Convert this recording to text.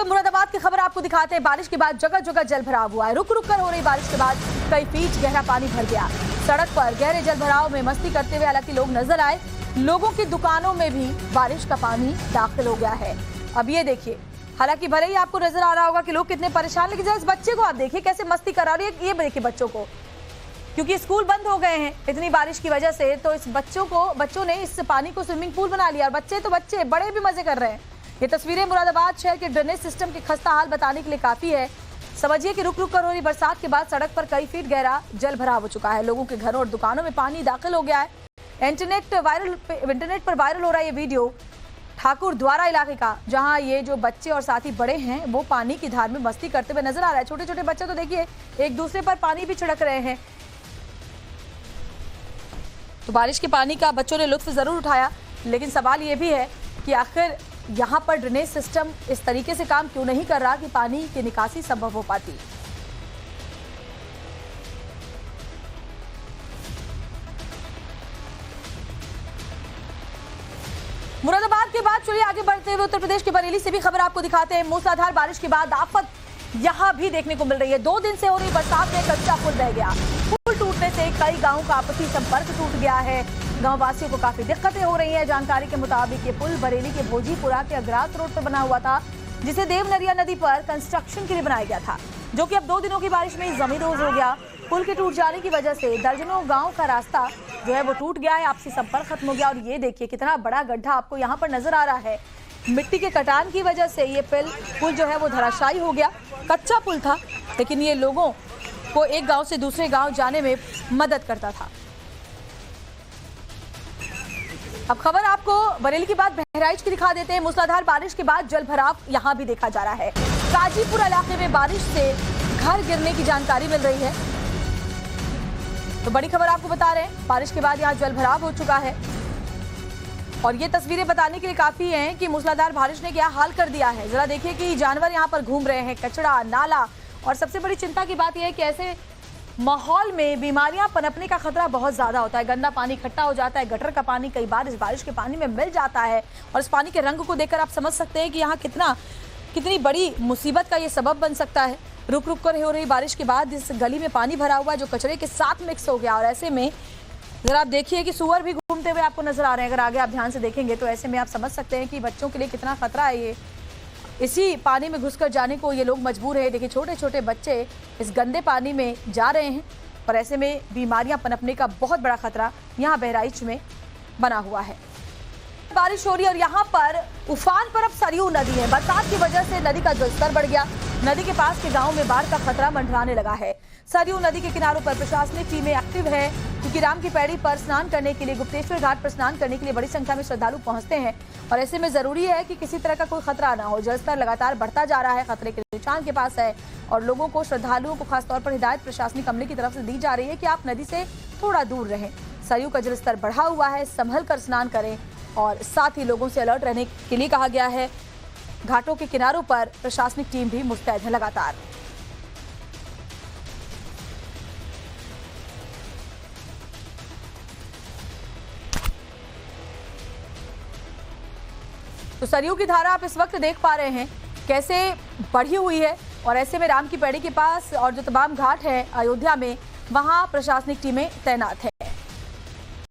मुरादाबाद की खबर आपको दिखाते हैं। बारिश के बाद जगह जगह जल भराव हुआ है। रुक रुक कर हो रही बारिश के बाद कई फीट गहरा पानी भर गया। सड़क पर गहरे जल भराव में मस्ती करते हुए हालांकि लोग नजर आए। लोगों की दुकानों में भी बारिश का पानी दाखिल हो गया है। अब ये देखिए, हालांकि भले ही आपको नजर आ रहा होगा कि लोग कितने परेशान, लेकिन इस बच्चे को आप देखिए कैसे मस्ती करा रही है। ये देखिए बच्चों को, क्योंकि स्कूल बंद हो गए हैं इतनी बारिश की वजह से, तो इस बच्चों ने इस पानी को स्विमिंग पूल बना लिया। और बच्चे तो बच्चे, बड़े भी मजे कर रहे हैं। ये तस्वीरें मुरादाबाद शहर के ड्रेनेज सिस्टम के खस्ता हाल बताने के लिए काफी है। समझिए कि रुक रुक कर हो रही बरसात के बाद सड़क पर कई फीट गहरा जल भराव हो चुका है। लोगों के घरों और दुकानों में पानी दाखिल हो गया है। इंटरनेट पर वायरल हो रहा है ये वीडियो ठाकुर द्वारा इलाके का, जहां ये जो बच्चे और साथ ही बड़े हैं वो पानी की धार में मस्ती करते हुए नजर आ रहा है। छोटे छोटे बच्चे तो देखिए एक दूसरे पर पानी भी छिड़क रहे हैं। तो बारिश के पानी का बच्चों ने लुत्फ जरूर उठाया, लेकिन सवाल ये भी है कि आखिर यहाँ पर ड्रेनेज सिस्टम इस तरीके से काम क्यों नहीं कर रहा कि पानी की निकासी संभव हो पाती। मुरादाबाद के बाद चलिए आगे बढ़ते हुए उत्तर प्रदेश के बरेली से भी खबर आपको दिखाते हैं। मूसलाधार बारिश के बाद आफत यहां भी देखने को मिल रही है। 2 दिन से हो रही बरसात में कच्चा पुल बह गया। पुल टूटने से कई गांवों का आपसी संपर्क टूट गया है। गांव वासियों को काफी दिक्कतें हो रही हैं। जानकारी के मुताबिक ये पुल बरेली के भोजीपुरा के अग्रास रोड पर बना हुआ था, जिसे देवनरिया नदी पर कंस्ट्रक्शन के लिए बनाया गया था, जो कि अब 2 दिनों की बारिश में जमींदोज हो गया। पुल के टूट जाने की वजह से दर्जनों गांव का रास्ता जो है वो टूट गया है, आपसी संपर्क खत्म हो गया। और ये देखिए कितना बड़ा गड्ढा आपको यहाँ पर नजर आ रहा है। मिट्टी के कटान की वजह से ये पुल जो है वो धराशायी हो गया। कच्चा पुल था, लेकिन ये लोगों को एक गांव से दूसरे गांव जाने में मदद करता था। अब खबर आपको बरेली के बाद बहराइच की दिखा देते हैं। मूसलाधार बारिश के बाद जल भराव यहां भी देखा जा रहा है। काजीपुरा इलाके में बारिश से घर गिरने की जानकारी मिल रही है। तो बड़ी खबर आपको बता रहे हैं, बारिश के बाद यहां जल भराव हो चुका है। और ये तस्वीरें बताने के लिए काफी हैं कि मूसलाधार बारिश ने क्या हाल कर दिया है। जरा देखिए कि जानवर यहाँ पर घूम रहे हैं, कचरा नाला, और सबसे बड़ी चिंता की बात यह है कि ऐसे माहौल में बीमारियां पनपने का खतरा बहुत ज्यादा होता है। गंदा पानी इकट्ठा हो जाता है, गटर का पानी कई बार इस बारिश के पानी में मिल जाता है। और इस पानी के रंग को देखकर आप समझ सकते हैं कि यहाँ कितनी बड़ी मुसीबत का ये सबब बन सकता है। रुक रुक कर हो रही बारिश के बाद इस गली में पानी भरा हुआ जो कचरे के साथ मिक्स हो गया। और ऐसे में जरा आप देखिए कि सुअर भी घूमते हुए आपको नजर आ रहे हैं। अगर आगे आप ध्यान से देखेंगे तो ऐसे में आप समझ सकते हैं कि बच्चों के लिए कितना खतरा है। ये इसी पानी में घुसकर जाने को ये लोग मजबूर है। देखिए छोटे छोटे बच्चे इस गंदे पानी में जा रहे हैं, और ऐसे में बीमारियां पनपने का बहुत बड़ा खतरा यहाँ बहराइच में बना हुआ है। बारिश हो रही है और यहाँ पर उफान पर अब सरयू नदी है। बरसात की वजह से नदी का जलस्तर बढ़ गया। नदी के पास के गांव में बाढ़ का खतरा मंडराने लगा है। सरयू नदी के किनारों पर प्रशासनिक टीमें एक्टिव है, क्योंकि राम की पैड़ी पर स्नान करने के लिए, गुप्तेश्वर घाट पर स्नान करने के लिए बड़ी संख्या में श्रद्धालु पहुंचते हैं। और ऐसे में जरूरी है कि किसी तरह का कोई खतरा ना हो। जलस्तर लगातार बढ़ता जा रहा है, खतरे के निशान के पास है। और लोगों को, श्रद्धालुओं को खासतौर पर हिदायत प्रशासनिक अमले की तरफ से दी जा रही है कि आप नदी से थोड़ा दूर रहें। सरयू का जलस्तर बढ़ा हुआ है, संभल कर स्नान करें। और साथ ही लोगों से अलर्ट रहने के लिए कहा गया है। घाटों के किनारों पर प्रशासनिक टीम भी मुस्तैद है लगातार। तो सरयू की धारा आप इस वक्त देख पा रहे हैं कैसे बढ़ी हुई है। और ऐसे में राम की पैड़ी के पास और जो तमाम घाट है अयोध्या में, वहां प्रशासनिक टीमें तैनात हैं।